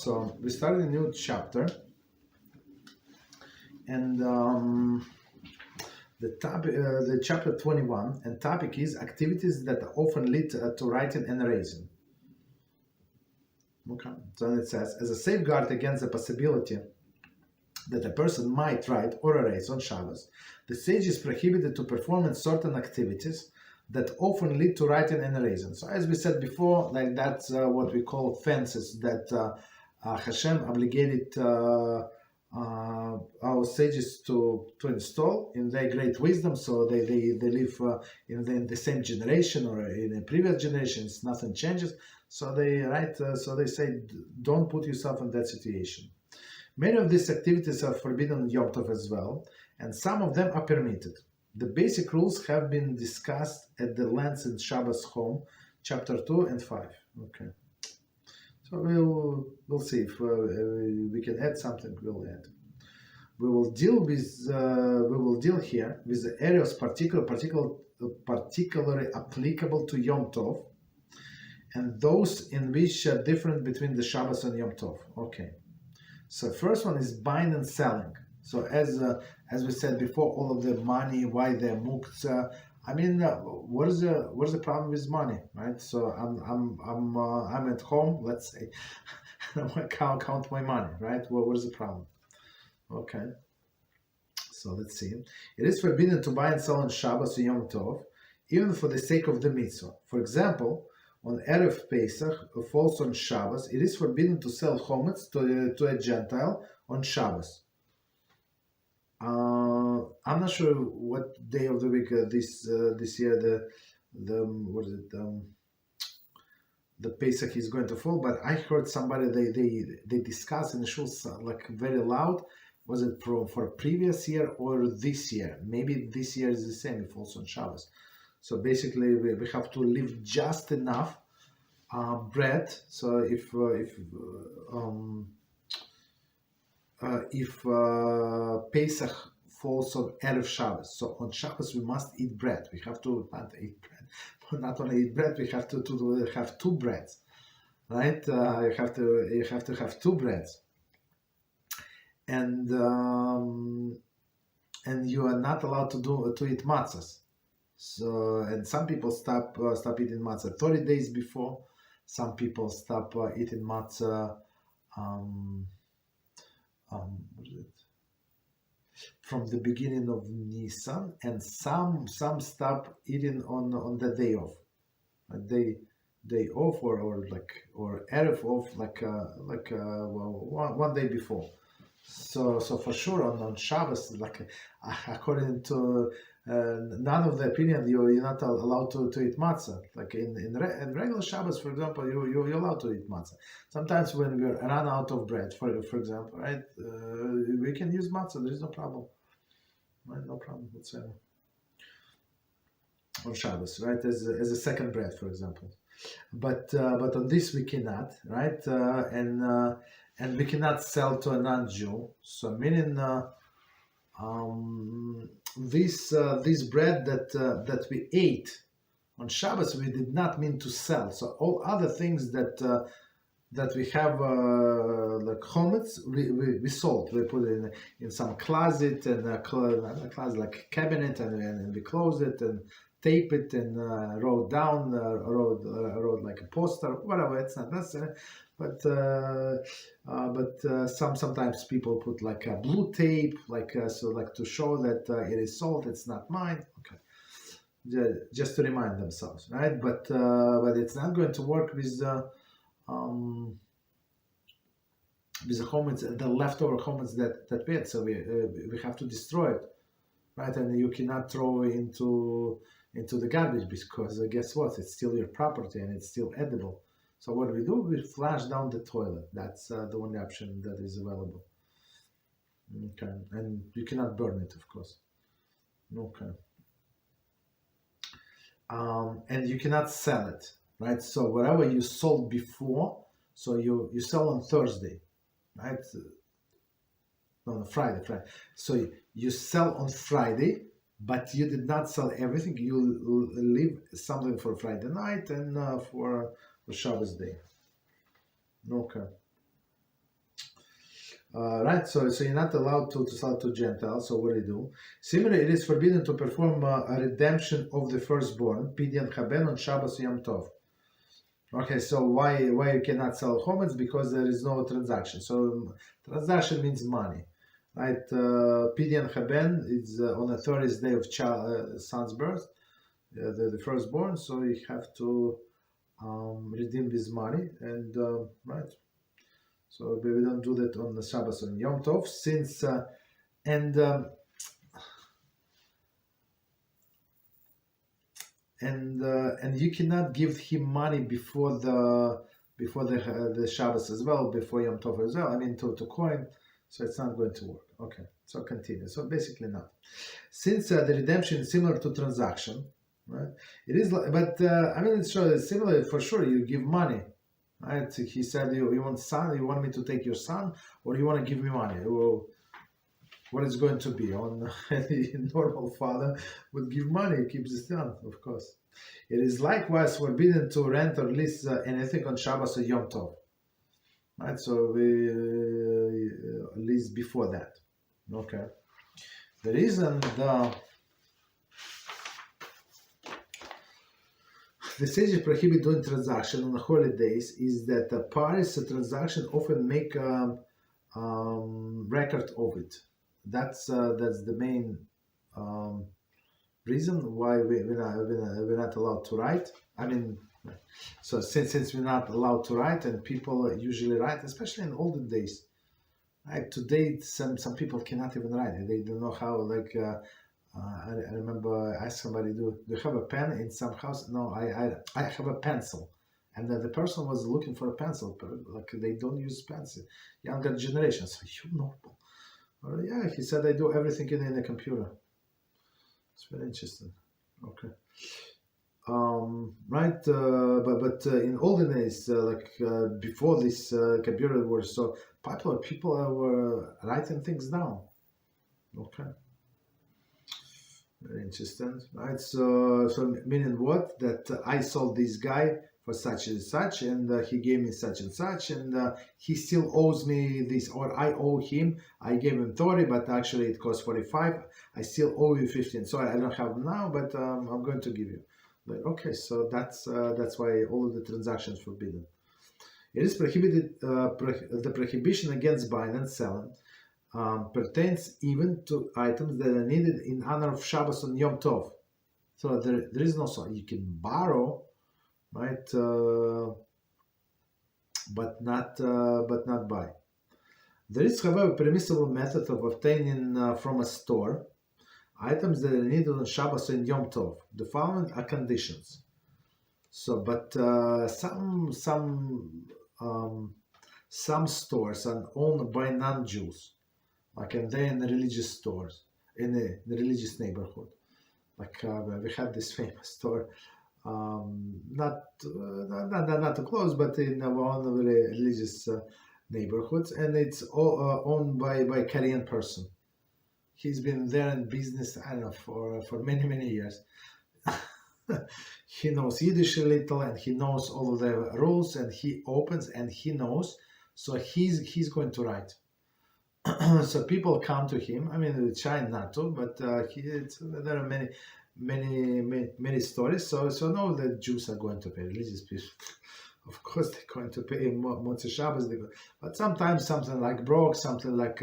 So we started a new chapter, and the chapter 21, and topic is activities that often lead to writing and erasing. Okay, so it says, as a safeguard against the possibility that a person might write or erase on Shabbos, the sage is prohibited to perform certain activities that often lead to writing and erasing. So as we said before, like that's what we call fences that HaShem obligated our sages to install in their great wisdom, so they live in the same generation or in the previous generations, nothing changes. So they write, so they say, don't put yourself in that situation. Many of these activities are forbidden on Yom Tov as well, and some of them are permitted. The basic rules have been discussed at the length in Shabbos Home, chapter 2 and 5. Okay. So we'll see if we can add something. We'll add. We will deal here with the areas particularly applicable to Yom Tov, and those in which are different between the Shabbos and Yom Tov. Okay. So first one is buying and selling. So as we said before, all of the money, why they're muktzah. I mean, what is the problem with money, right? So I'm at home. Let's say I can't count my money, right? What is the problem? Okay. So let's see. It is forbidden to buy and sell on Shabbos or Yom Tov, even for the sake of the mitzvah. For example, on Erev Pesach, falls on Shabbos, it is forbidden to sell chametz to a Gentile on Shabbos. I'm not sure what day of the week this year the Pesach is going to fall, but I heard somebody they discussed in the shul like very loud. Was it for previous year or this year? Maybe this year is the same. It falls on Shabbos. So basically, we have to leave just enough bread. So if Pesach falls on Erev Shabbos, so on Shabbos we must eat bread. We have to not eat bread, but not only eat bread. We have to have two breads, right? You have to have two breads, and you are not allowed to eat matzahs. So, and some people stop eating matzah 30 days before. Some people stop eating matzah. What is it? From the beginning of Nisan, and some stop eating on the day off, day off or Erev off, one day before. So for sure on Shabbos, according to none of the opinion, you're not allowed to eat matzah. Like in regular Shabbos, for example, you're allowed to eat matzah. Sometimes when we run out of bread, for example, right, we can use matzah. There is no problem, right? No problem whatsoever on Shabbos, right? As a second bread, for example. But on this we cannot, right? And we cannot sell to a non-Jew. So meaning this bread that we ate on Shabbos, we did not mean to sell. So all other things that we have like chametz, we sold. We put it in some closet and not a closet, like cabinet, and we close it and tape it and wrote like a poster, whatever. It's not necessary. But sometimes people put like a blue tape, to show that it is sold. It's not mine. Okay, just to remind themselves, right? But it's not going to work with the chametz, the leftover chametz that we had. So we have to destroy it, right? And you cannot throw it into the garbage, because guess what? It's still your property and it's still edible. So what we do, we flush down the toilet. That's the only option that is available. Okay, and you cannot burn it, of course. Okay. And you cannot sell it, right? So whatever you sold before, so you sell on Thursday, right? No, Friday. So you sell on Friday, but you did not sell everything. You leave something for Friday night and for Shabbos day. Okay. Right, so you're not allowed to sell to Gentiles. So what do you do? Similarly, it is forbidden to perform a redemption of the firstborn, pidyon haben, on Shabbos Yom Tov. Okay, so why you cannot sell chametz? Because there is no transaction. So transaction means money, right? Pidyon haben is on the 30th day of son's birth, the firstborn. So you have to redeem this money, and right. So we don't do that on the Shabbos and Yom Tov, since and you cannot give him money before the Shabbos as well, before Yom Tov as well. I mean to coin, so it's not going to work. Okay, so continue. So basically not. Since the redemption is similar to transaction, right? It is, but I mean it's similar for sure. You give money. Right? He said, you want son? You want me to take your son, or you want to give me money? Well, what is going to be? On any normal father would give money, keeps his son, of course. It is likewise forbidden to rent or lease anything on Shabbos or Yom Tov. Right? So we lease before that. Okay. The reason the sages prohibit doing transaction on the holidays is that the parties of transaction often make record of it. That's the main reason why we're not allowed to write. I mean, so since we're not allowed to write, and people usually write, especially in olden days. Right? Today, some people cannot even write. They don't know how. Like I remember I asked somebody, do you have a pen in some house? No, I have a pencil. And the person was looking for a pencil. Like they don't use pencil. Younger generation. So you normal. Yeah, he said I do everything in the computer. It's very interesting. Okay. Right, but in olden days, before this computer were so popular, people were writing things down. Okay. Very interesting, right? So meaning what? That I sold this guy for such and such, and he gave me such and such, and he still owes me this, or I owe him. I gave him 30, but actually it costs 45. I still owe you 15. So I don't have now, but I'm going to give you. Like, okay, so that's why all of the transactions forbidden. It is prohibited. The prohibition against buying and selling pertains even to items that are needed in honor of Shabbos and Yom Tov. So there is no, so you can borrow, right? But not buy. There is, however, a permissible method of obtaining from a store items that are needed on Shabbos and Yom Tov. The following are conditions. So, but some stores are owned by non-Jews. Like, and they're in the religious stores, in the religious neighborhood. Like we had this famous store, not too close, but in one of the religious neighborhoods, and it's all owned by a Korean person. He's been there in business, I don't know, for many years. He knows Yiddish a little, and he knows all of the rules, and he opens, and he knows, so he's going to write. So people come to him. I mean, we try not to, but there are many stories. So no, the Jews are going to pay, religious people. Of course, they're going to pay Motzei Shabbos. But sometimes something like broke, something like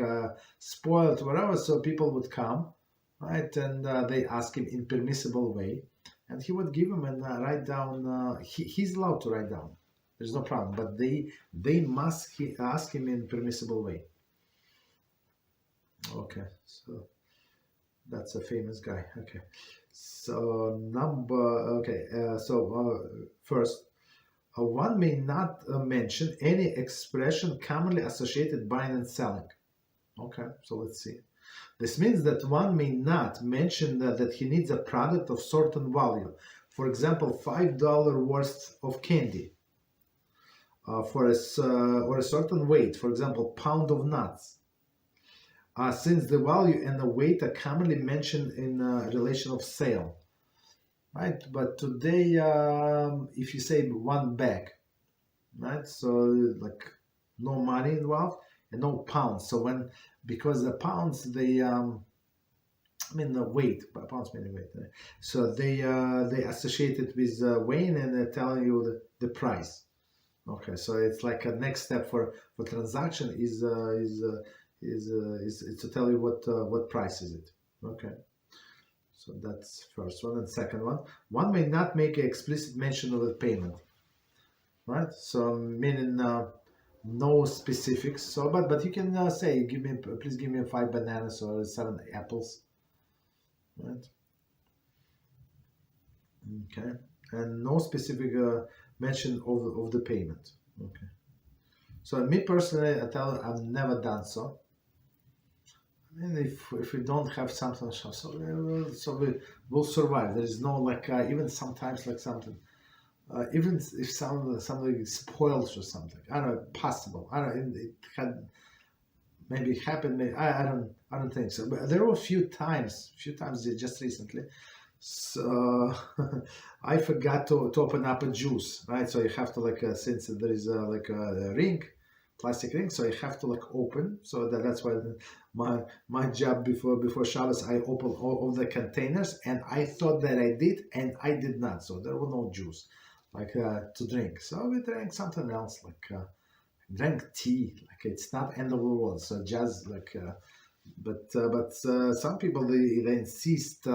spoiled, whatever. So people would come, right, and they ask him in permissible way, and he would give them and write down. He's allowed to write down. There's no problem. But they must ask him in permissible way. Okay, so that's a famous guy. Okay, so first, one may not mention any expression commonly associated buying and selling. Okay, so let's see. This means that one may not mention that he needs a product of certain value. For example, $5 worth of candy, or a certain weight. For example, pound of nuts. Since the value and the weight are commonly mentioned in relation of sale, right? But today, if you say one bag, right? So like no money involved, and no pounds. So because the pounds, they the weight, pounds meaning weight. So they associate it with weighing, and they're telling you the price. Okay, so it's like a next step for transaction is to tell you what price is it. Okay, so that's first one. And second one may not make an explicit mention of the payment, right? So meaning no specifics. So but you can say, please give me 5 bananas or 7 apples, right? Okay, and no specific mention of the payment. Okay, so me personally, I've never done so. And if we don't have something, so we'll survive. There is no even sometimes something, even if something spoils or something. I don't know, possible. I don't. It had maybe happened. Maybe, I don't think so. But there were a few times just recently. So I forgot to open up a juice, right? So you have to since there is a ring, plastic ring, so you have to open. So that's why my job before Shabbos, I opened all of the containers, and I thought that I did, and I did not. So there was no juice to drink. So we drank something else, drank tea. It's not end of the world. So just but some people they insist.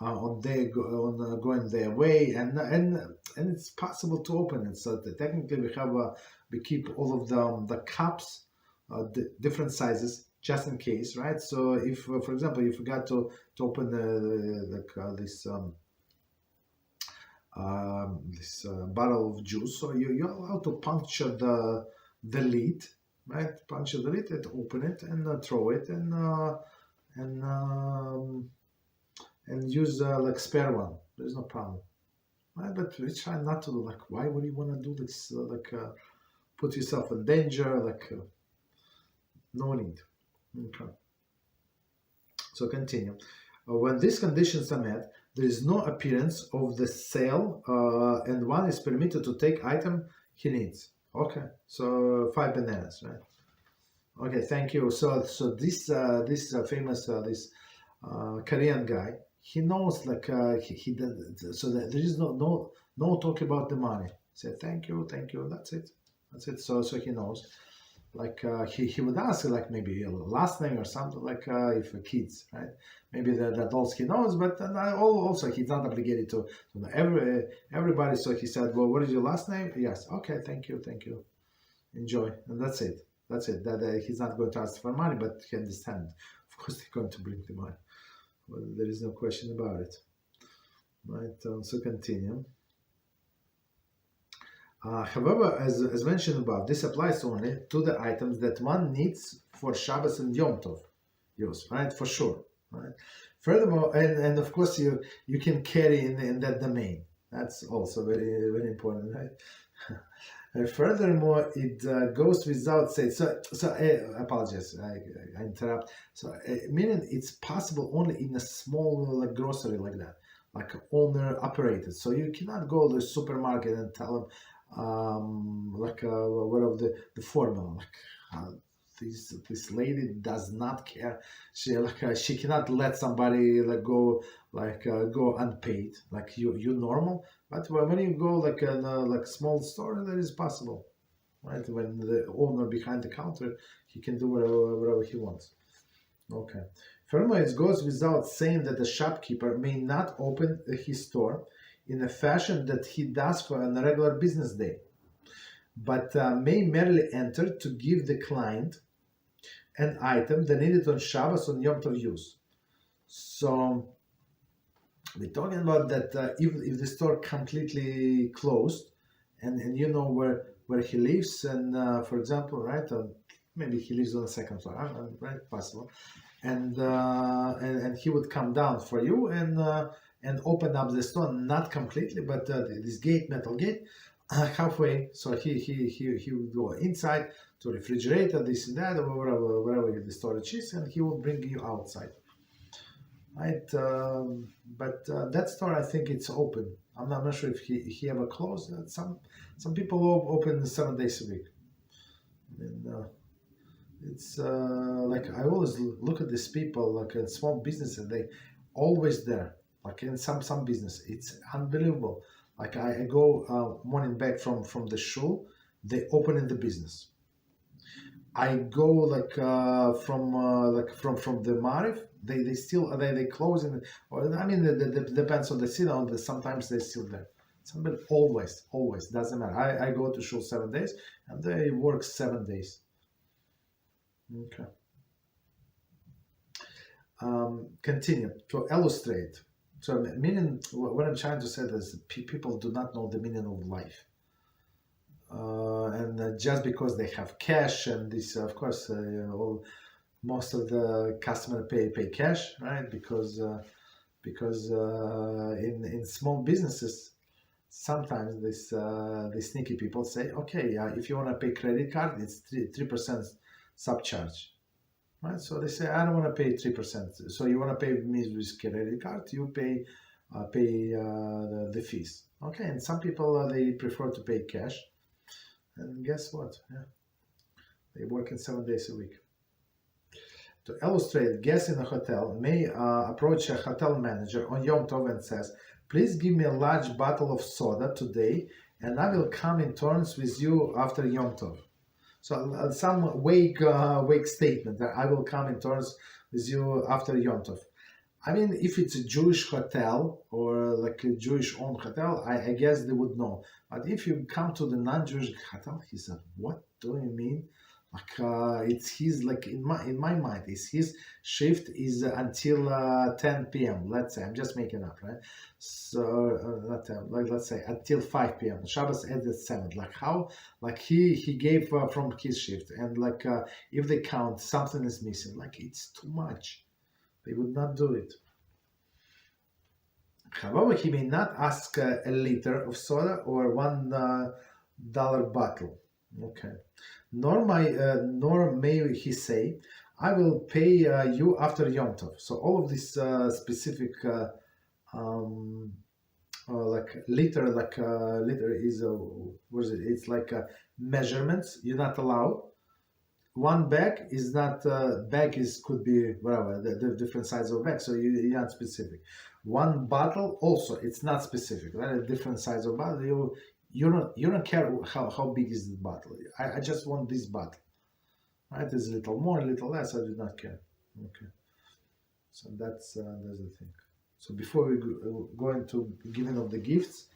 On going their way, and it's possible to open it. So technically we keep all of the cups, different sizes, just in case, right? So if for example you forgot to open this bottle of juice, so you're allowed to puncture the lid, right? Puncture the lid and open it and throw it and use spare one. There's no problem, right? But we try not to do why would you want to do this? Put yourself in danger. No need. Okay. So continue. When these conditions are met, there is no appearance of the sale, and one is permitted to take item he needs. Okay. So 5 bananas, right? Okay. Thank you. So this famous this Korean guy. He knows he does, so that there is no talk about the money. He said thank you, that's it. So he knows. He would ask maybe a last name or something if kids, right? Maybe the adults he knows, but also he's not obligated to know everybody. So he said, well, what is your last name? Yes, okay, thank you, enjoy, and that's it. That he's not going to ask for money, but he understands. Of course, they're going to bring the money. Well, there is no question about it, right? So continue. However, as mentioned above, this applies only to the items that one needs for Shabbos and Yom Tov use, right? For sure, right? Furthermore, and of course you can carry in that domain. That's also very, very important, right? Furthermore, it goes without saying. So I apologize, I interrupt. So meaning it's possible only in a small grocery like that, owner operated. So you cannot go to the supermarket and tell them what of the formula. This lady does not care. She cannot let somebody go go unpaid. You normal. But when you go in a small store, that is possible, right? When the owner behind the counter, he can do whatever he wants. Okay. Furthermore, it goes without saying that the shopkeeper may not open his store in a fashion that he does for a regular business day, but may merely enter to give the client an item that needed on Shabbos on Yom Tov use. So we're talking about that if the store completely closed, and you know where he lives, and for example, right, maybe he lives on the second floor, right, possible, and he would come down for you and open up the store, not completely, but this metal gate, halfway. So he would go inside to refrigerator, this and that, or wherever the storage is, and he will bring you outside. Right, but that store, I think it's open. I'm not sure if he ever closed. Some people open 7 days a week. And It's like I always look at these people like in small businesses. They always there. Like in some business, it's unbelievable. Like I go morning back from the shul, they open in the business. I go from the Marif, they still they close in. Or I mean, the depends on the city. On the sometimes they're still there. Somebody always doesn't matter. I go to shul 7 days and they work 7 days. Okay. Continue to illustrate. So meaning what I'm trying to say is people do not know the meaning of life. And just because they have cash and this, of course, most of the customer pay cash, right? Because in small businesses, sometimes these sneaky people say, okay, if you want to pay credit card, it's 3% subcharge, right? So they say, I don't want to pay 3%. So you want to pay me with credit card, you pay the fees. Okay, and some people they prefer to pay cash. And guess what? Yeah. They work in 7 days a week. To illustrate, guests in a hotel may approach a hotel manager on Yom Tov and says, please give me a large bottle of soda today and I will come in turns with you after Yom Tov. So some vague statement that I will come in turns with you after Yom Tov. I mean, if it's a Jewish hotel or like a Jewish-owned hotel, I guess they would know. But if you come to the non-Jewish hotel, he said, "What do you mean? Like it's his like in my mind, is his shift is until 10 p.m. Let's say I'm just making up, right? So not 10, like let's say until 5 p.m. Shabbos ends at 7. Like how? Like he gave from his shift, and like if they count something is missing, like it's too much." They would not do it. However, he may not ask a liter of soda or $1 bottle. Okay. Nor may he say, "I will pay you after Yom Tov." So all of this specific like liter is what is it? It's like measurements. You're not allowed. One bag is not bag is could be whatever the different size of bag, so you're not specific. One bottle also it's not specific, right? A different size of bottle. You don't care how big is the bottle. I just want this bottle, right? There's a little more, a little less. I do not care. Okay, so that's the thing. So before we go into giving of the gifts,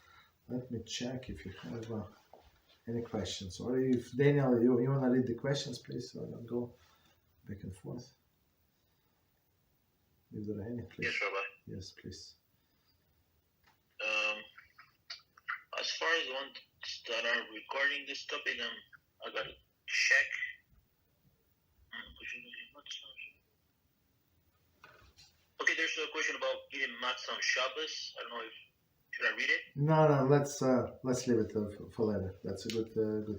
let me check if you have. Any questions? Or if Daniel, you want to read the questions, please, so I don't go back and forth. If there are any, please. Yes, Rabbi. Yes, please. As far as the ones that are recording this topic, I got to check. Okay, there's a question about eating matzah on Shabbos. I don't know if should I read it? No. Let's leave it for later. That's a good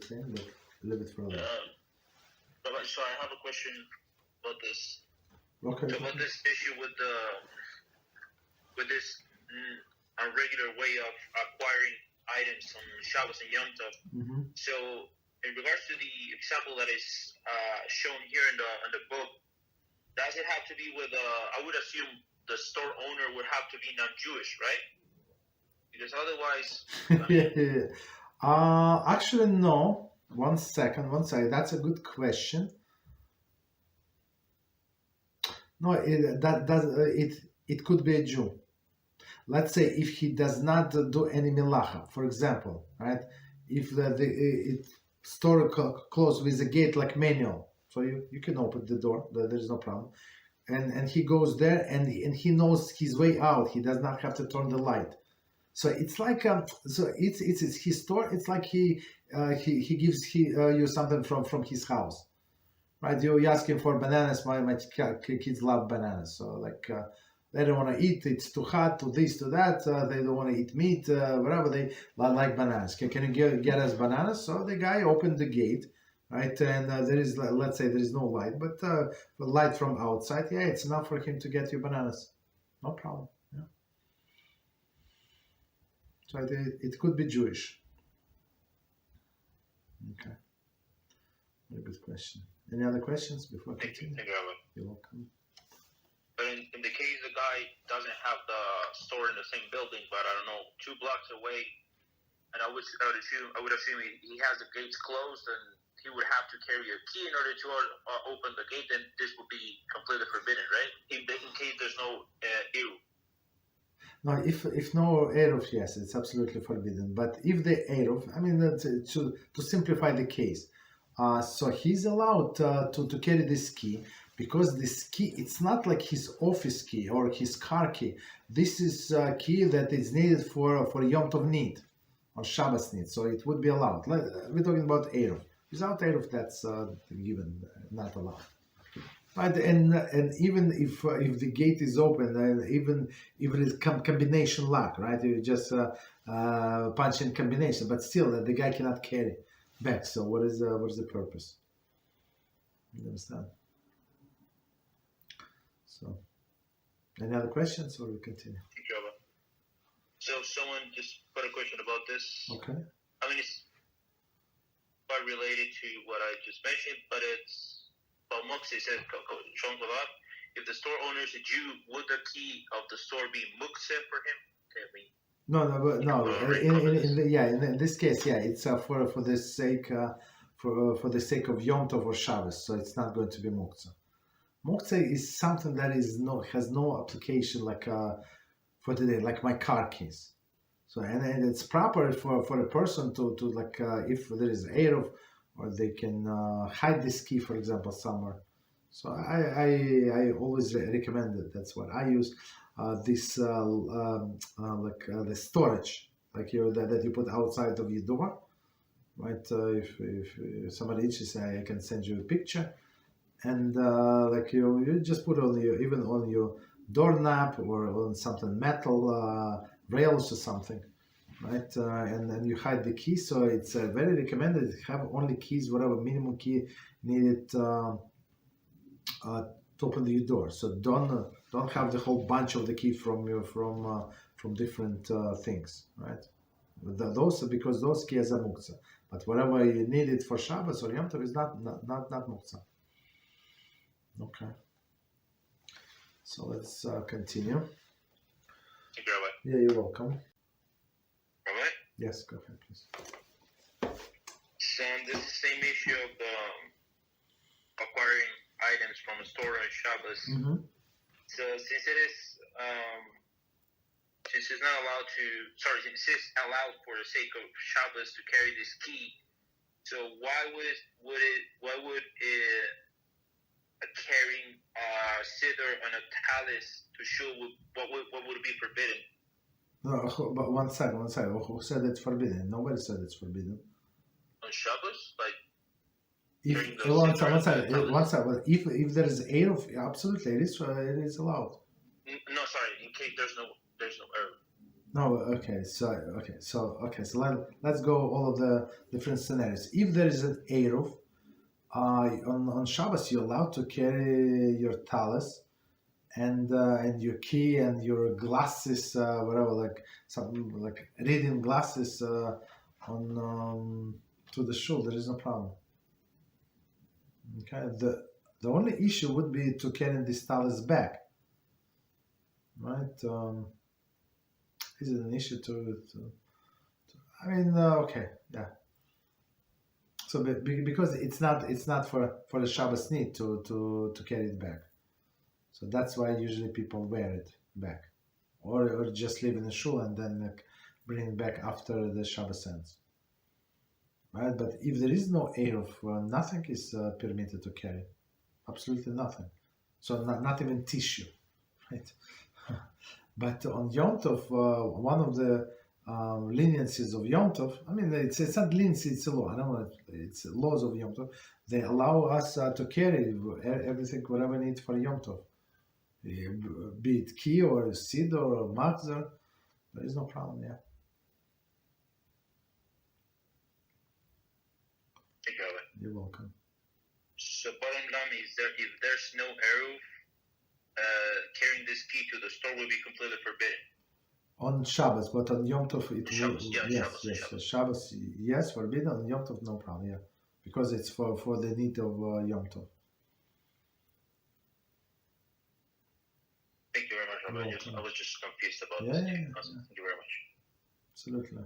thing, but leave it for later. So I have a question about this. Okay. So about this issue with this irregular way of acquiring items on Shabbos and Yom Tov. Mm-hmm. So in regards to the example that is shown here in the book, does it have to be with? I would assume the store owner would have to be non-Jewish, right? Because otherwise, actually no. One second. That's a good question. No, it could be a Jew. Let's say if he does not do any Melachah, for example, right? If the store closed with a gate like manual, so you can open the door. There's no problem. And he goes there and he knows his way out. He does not have to turn the light. So it's like so it's his store. It's like he gives you something from his house, right? You ask him for bananas. My kids love bananas, so like they don't want to eat. It's too hot. To this, to that. They don't want to eat meat. Whatever they like bananas. Can you get us bananas? So the guy opened the gate, right? And there is let's say there is no light, but the light from outside, yeah, it's enough for him to get you bananas. No problem. So it could be Jewish. Okay. Very good question. Any other questions before I continue? Thank you, Rabbi. You're welcome. But in the case the guy doesn't have the store in the same building, but I don't know, 2 blocks away, and I would assume he has the gates closed, and he would have to carry a key in order to open the gate. Then this would be completely forbidden, right? In case there's no eruv. No, if no eruv, yes, it's absolutely forbidden. But if the eruv, I mean, to simplify the case, so he's allowed to carry this key, because this key, it's not like his office key or his car key. This is a key that is needed for Yom Tov need or Shabbos need, so it would be allowed. We're talking about eruv. Without eruv, that's given, not allowed. Right, and even if the gate is open, even if it is combination lock, right? You just punch in combination, but still the guy cannot carry back. So what is the purpose? You understand? So, any other questions, or we continue? So someone just put a question about this. Okay. I mean, it's quite related to what I just mentioned, but it's about muktzah. It says, if the store owner is a Jew, would the key of the store be muktzah for him? In this case, yeah, it's for the sake for the sake of Yom Tov or Shabbos, so it's not going to be muktzah. Muktzah is something that has no application for today, like my car keys. So and it's proper for a person to like if there is eruv, or they can hide this key, for example, somewhere. So I always recommend it. That's what I use. This the storage, like that you put outside of your door, right? If somebody interested, I can send you a picture, and like you just put on even on your doorknob or on something metal rails or something, right? And then you hide the key. So it's very recommended to have only keys, whatever minimum key needed to open your door. So don't have the whole bunch of the key from different things, right? Because those keys are muktzah. But whatever you need it for Shabbos or Yom Tov is not muktzah. Okay. So let's continue. Thank you, Rabbi. Yeah, you're welcome. Rabbi? Yes, go ahead, please. So this is the same issue of acquiring items from a store on Shabbos. Mm-hmm. So since it's not allowed since it's allowed for the sake of Shabbos to carry this key, so why would carrying siddur on a talis to show what would be forbidden? No, but one second. Who said it's forbidden? Nobody said it's forbidden. On Shabbos, like. One second. If there is eruv, absolutely it is allowed. No, sorry. In case there's no eruv. No, okay. So let's go all of the different scenarios. If there is an eruv, on Shabbos you're allowed to carry your talis and your key and your glasses, whatever, like something like reading glasses on to the shul. There is no problem. Okay. The only issue would be to carry this talis back, right? Is it an issue to I mean, okay, yeah. So because it's not for the Shabbos need to carry it back, so that's why usually people wear it back, or just leave in the shul and then bring it back after the Shabbos ends, right? But if there is no eruv, nothing is permitted to carry, absolutely nothing. So not even tissue, right? But on Yom Tov, one of the leniencies of Yom Tov, I mean, it's not leniency, it's a law. I don't know, it's laws of Yom Tov. They allow us to carry everything, whatever we need for Yom Tov. Be it key or siddur or machzor, there is no problem, yeah. Thank you, Rabbi. You're welcome. So bottom line is that if there's no eruv, carrying this key to the store will be completely forbidden. On Shabbos, but on Yom Tov it Shabbos, will. yeah, Yes. Shabbos, yes, forbidden. On Yom Tov, no problem. Yeah, because it's for the need of Yom Tov. Thank you very much, Rabbi. You're welcome. I was just confused about Yeah, this yeah, chicken yeah. concept. Thank you very much. Absolutely.